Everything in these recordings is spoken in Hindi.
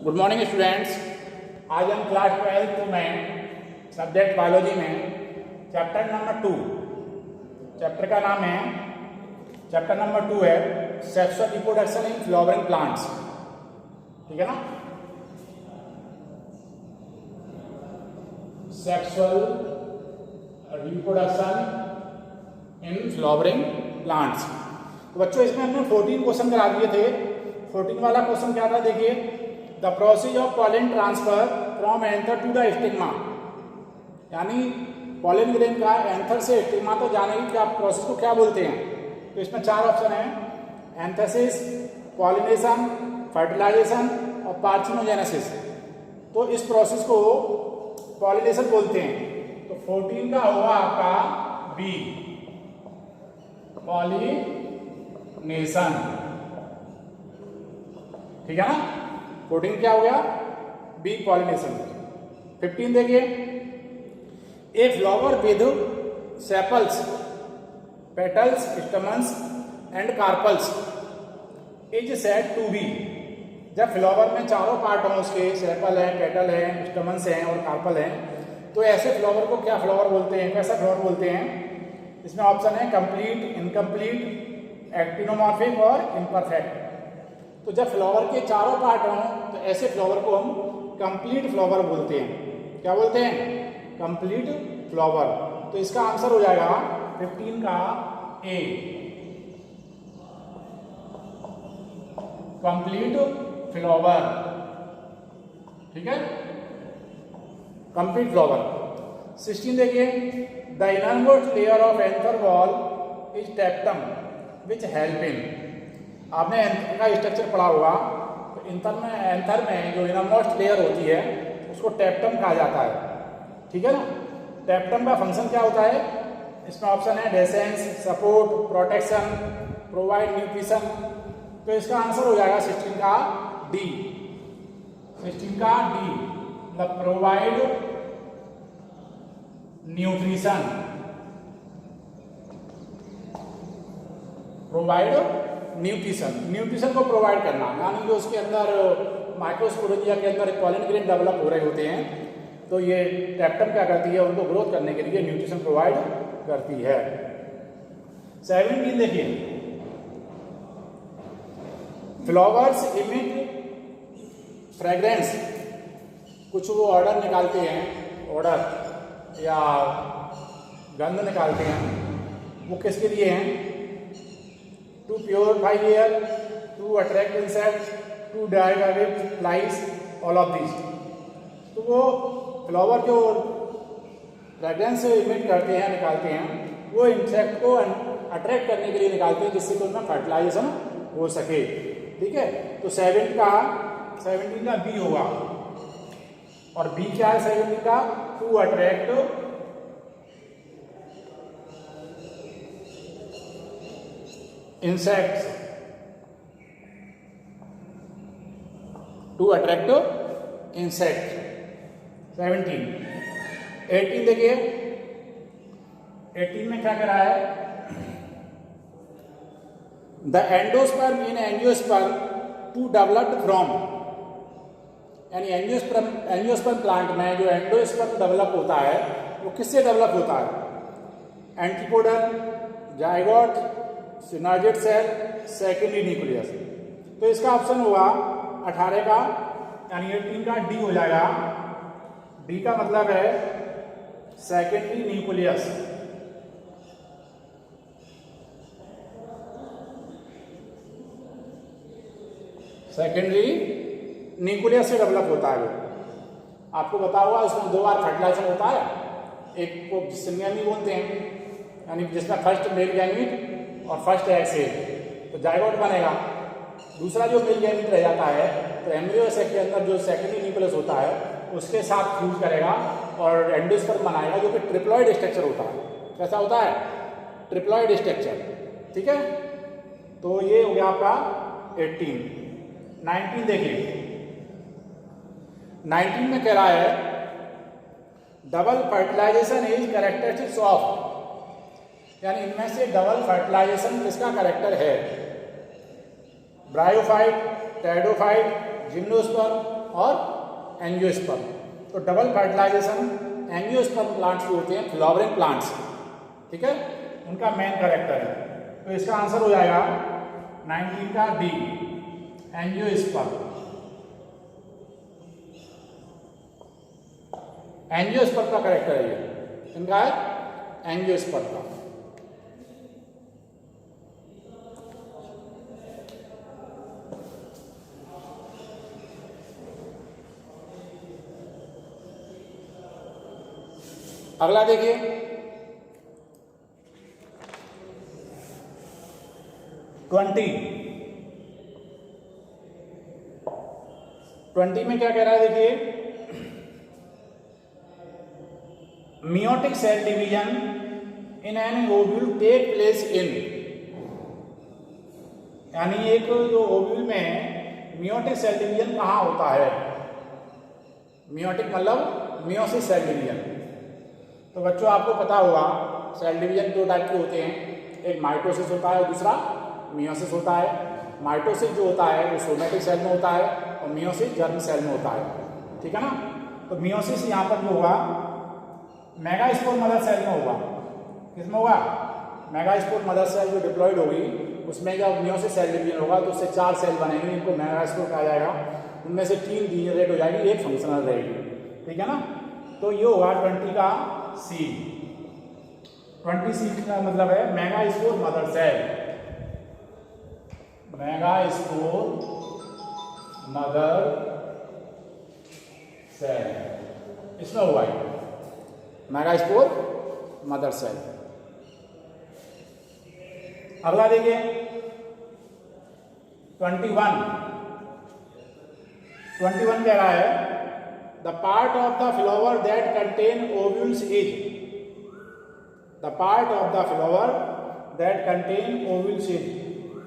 Good morning students. आज हम क्लास 12th में सब्जेक्ट बायोलॉजी में चैप्टर नंबर 2, चैप्टर का नाम है, चैप्टर नंबर 2 है sexual reproduction in flowering plants. ठीक है ना, sexual reproduction in flowering plants. तो बच्चों इसमें हमने 14 क्वेश्चन करा दिए थे। 14 वाला क्वेश्चन क्या था, देखिए, the process of pollen transfer from anther to the stigma, यानी पॉलन ग्रेन का एंथर से स्टिग्मा तक जाने की क्या प्रोसेस को क्या बोलते हैं। तो इसमें 4 ऑप्शन है, एंथेसिस, पॉलिनेशन, फर्टिलाइजेशन और पार्थिनोजेनेसिस। तो इस प्रोसेस को पॉलिनेशन बोलते हैं। तो 14 का होगा आपका बी, पॉलिनेशन। ठीक है ना, 14 क्या हो गया, बी, पॉलिनेशन। 15 देखिए, a flower with sepals, petals, stamens and carpels is said to be. जब फ्लावर में चारों पार्ट हों, उसके सेपल है, पेटल है, स्टमन्स हैं और कार्पल हैं, तो ऐसे फ्लावर को क्या फ्लावर बोलते हैं, कैसा फ्लावर बोलते हैं। इसमें ऑप्शन है कंप्लीट, इनकम्प्लीट, एक्टिनोमॉर्फिक और इम्परफेक्ट। तो जब फ्लावर के चारों पार्ट हों तो ऐसे फ्लावर को हम कंप्लीट फ्लावर बोलते हैं। क्या बोलते हैं, कंप्लीट फ्लावर। तो इसका आंसर हो जाएगा 15 का ए, कंप्लीट फ्लावर। ठीक है, कंप्लीट फ्लावर। 16 देखिए, the innermost layer of anther wall is टेप्टम which help in. आपने एंथर का स्ट्रक्चर पढ़ा होगा, तो एंथर में जो इनरमोस्ट लेयर होती है उसको टेप्टम कहा जाता है। ठीक है ना, टेप्टम का फंक्शन क्या होता है। इसमें ऑप्शन है डेसेंस, सपोर्ट, प्रोटेक्शन, प्रोवाइड न्यूट्रिशन। तो इसका आंसर हो जाएगा 16 का डी, 16 का डी, मतलब provide nutrition, provide nutrition. Nutrition को प्रोवाइड करना, यानी जो उसके अंदर माइक्रोस्पोरेंजिया के अंदर पॉलन ग्रेन डेवलप हो रहे होते हैं, तो ये टेप्टम क्या करती है, उनको ग्रोथ करने के लिए न्यूट्रिशन प्रोवाइड करती है। 17 देखिए, फ्लावर्स इमिट फ्रेग्रेंस। कुछ वो ऑर्डर निकालते हैं, ऑर्डर या गंध निकालते हैं, वो किसके लिए हैं, to purify air, to attract insects, to drive away flies, all of this. तो वो फ्लावर जो फ्रेग्रेंस इमिट करते हैं, निकालते हैं, वो इंसेक्ट को अट्रैक्ट करने के लिए निकालते हैं, जिससे कि उनमें फर्टिलाइजेशन हो सके। ठीक है, तो 17 का बी होगा। और बी क्या है 17 का, to attract insects, to attract insect. 17। 18 देखिए, 18 में क्या करा है, the endosperm in angiosperm to developed from, यानी एंजियोस्पर्म प्लांट में जो एंडोस्पर्म डेवलप होता है वो किससे डेवलप होता है, antipodal, zygote, synergid cell, secondary nucleus. तो इसका ऑप्शन होगा 18 का, यानी 18 का डी हो जाएगा। डी का मतलब है सेकेंडरी न्यूक्लियस। सेकेंडरी न्यूक्लियस से डेवलप होता है वो। आपको पता होगा उसमें 2 बार फर्टिलाइजेशन होता है, एक को सिंगेमी बोलते हैं, यानी जिसमें फर्स्ट मेल गैमीट और फर्स्ट एग से तो जाइगोट बनेगा। दूसरा जो मेल गैमीट रह जाता है तो एम्ब्रियो सेक के अंदर जो सेकेंडरी न्यूक्लियस होता है उसके साथ फ्यूज करेगा और एंडोस्पर्म बनाएगा, जो कि ट्रिप्लॉइड स्ट्रक्चर होता है। कैसा होता है, ट्रिप्लॉइड स्ट्रक्चर। ठीक है, तो ये हो गया आपका 18। 19 देखिए, 19 में कह रहा है double fertilization is characteristics of, यानी इनमें से डबल फर्टिलाइजेशन किसका कैरेक्टर है, ब्रायोफाइट, टेरिडोफाइट, जिम्नोस्पर्म और एंजियोस्पर्म। तो डबल फर्टिलाइजेशन एंजियोस्पर्म प्लांट्स जो होते हैं फ्लावरिंग प्लांट्स, ठीक है, उनका मेन कैरेक्टर है। तो इसका आंसर हो जाएगा 19 का डी, एंजियोस्पर्म। एंजियोस्पर्म का कैरेक्टर है ये, इनका है एंजियोस्पर्म का। अगला देखिए, ट्वेंटी में क्या कह रहा है देखिए, meiotic cell division in an ovule take place in, यानी एक जो ओव्यूल में मियोटिक सेल डिवीजन कहाँ होता है, मियोटिक मतलब मियोसिस सेल डिवीजन। तो बच्चों आपको पता होगा सेल डिवीजन दो टाइप के होते हैं, एक माइटोसिस होता है और दूसरा मियोसिस होता है। माइटोसिस जो होता है वो सोमेटिक सेल में होता है और मियोसिस जर्म सेल में होता है, ठीक है ना। तो मियोसिस यहाँ पर जो होगा मेगास्पोर मदर सेल में होगा, किसमें होगा, मेगास्पोर मदर सेल जो डिप्लॉयड होगी उसमें जब मियोसिस सेल डिवीजन होगा तो उससे 4 सेल बनेंगे, इनको मेगास्पोर कहा जाएगा। उनमें से 3 डीजनरेट हो जाएगी, एक फंक्शनल रहेगी, ठीक है ना। तो ये होगा 20 का सी। 20C का मतलब है megaspore mother cell, megaspore mother cell, इसमें होगा मेगास्पोर मदर सेल। अगला देखिए 21 कह रहा है the part of the flower that contain ovules is, the part of the flower that contain ovules is,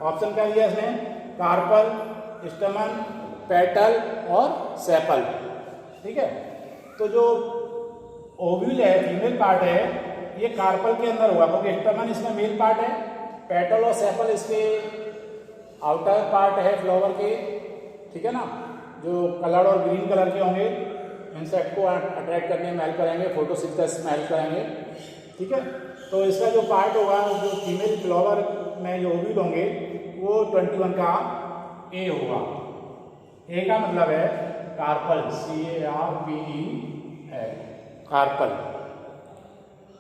option क्या दिया इसने, कार्पल, स्टमन, पेटल और सेपल, ठीक है। तो जो ओव्यूल है फीमेल पार्ट है ये कार्पल के अंदर होगा क्योंकि स्टमन इसमें मेल पार्ट है, पेटल और सेपल इसके आउटर पार्ट है फ्लावर के, ठीक है ना, जो कलर और ग्रीन कलर के होंगे, इंसेक्ट को अट्रैक्ट करने में हेल्प करेंगे, फोटोसिंथेसिस में हेल्प करेंगे, ठीक है। तो इसका जो पार्ट होगा जो फीमेल फ्लावर में जो ओव्यूल होंगे वो 21 का ए होगा। ए का मतलब है कार्पल, CARPE, कार्पल।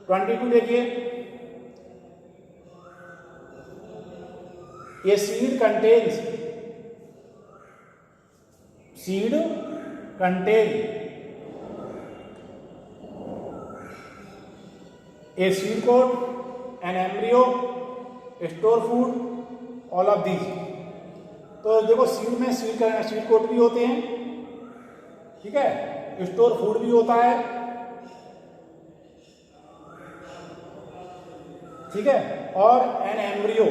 22 देखिए, ये seed contain a seed coat, an embryo, store food, all of these. तो देखो सीड में सीड कोट भी होते हैं, ठीक है, स्टोर फूड भी होता है, ठीक है, और एन एम्ब्रियो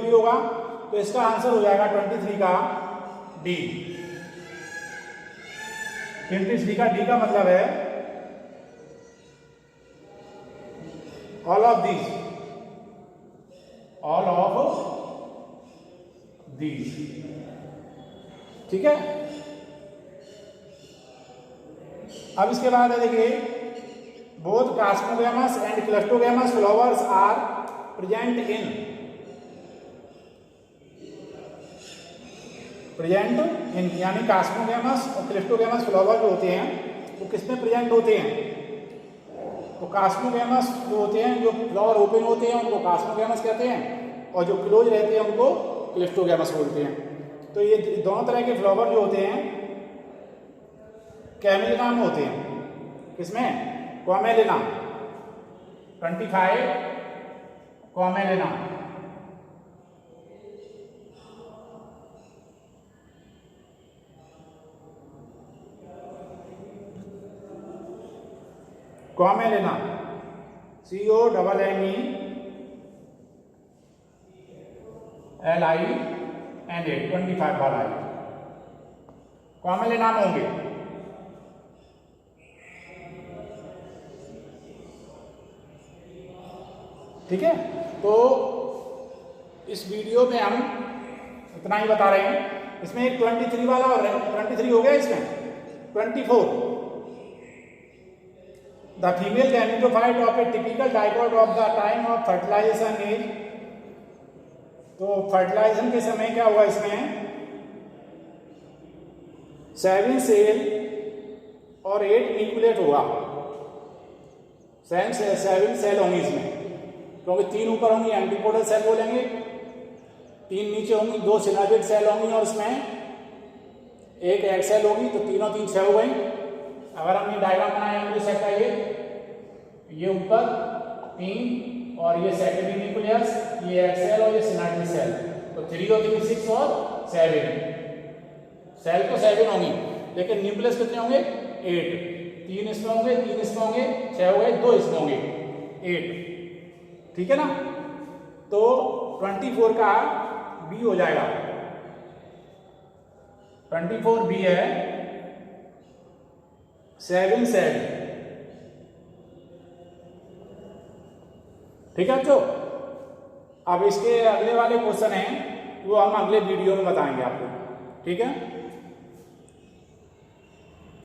भी होगा। तो इसका आंसर हो जाएगा 23 का डी। 23 का डी का मतलब है ऑल ऑफ दीज, ठीक है। अब इसके बाद है देखिए both chasmogamous and cleistogamous flowers are present in, यानी कास्मोगैमस और क्लिस्टोगैमस फ्लावर जो होते हैं वो किसमें प्रेजेंट होते हैं, तो कास्मोगैमस जो होते हैं, जो फ्लावर ओपन होते हैं उनको कास्मोगैमस कहते हैं और जो क्लोज रहते हैं उनको क्लिस्टोगैमस बोलते हैं। तो ये दोनों तरह के फ्लावर जो होते हैं कैमेलिना में होते हैं, किसमें, कॉमेलिना। 25 कॉमेलिना, कॉमेलिना, COMMELINA 25 बार आई, कॉमेलिना में होंगे। ठीक है, तो इस वीडियो में हम इतना ही बता रहे हैं। इसमें एक 23 वाला और 23 हो गया, इसमें 24। The female gametophyte of a typical dicot of the time of fertilization is, तो फर्टिलाइजेशन के समय क्या हुआ इसमें 7 सेल और 8 न्यूक्लिएट हुआ। 7 सेल होंगी इसमें, क्योंकि 3 ऊपर होंगी एंटीपोडल सेल बोलेंगे, 3 नीचे होंगी, 2 सिनर्जिक सेल होंगी और इसमें 1 एग सेल होगी, तो तीनों 3 6 हो गई। अगर हम ये डायग्राम बनाए एम्ब्रियो सेल का, ये ऊपर 3 और ये सेकेंडरी न्यूक्लियस, ये एग सेल और ये सिनर्जिक सेल, तो 3 और 3 6 और 7 सेल तो 7 होंगी, लेकिन न्यूक्लियस कितने होंगे 8। 3 इसमें होंगे, 3 इसमें होंगे, 6 हो गए, 2 इसमें होंगे, 8। ठीक है ना। तो 24 का बी हो जाएगा, 24 बी है 7 सेल। ठीक है। तो अब इसके अगले वाले क्वेश्चन हैं वो हम अगले वीडियो में बताएंगे आपको। ठीक है।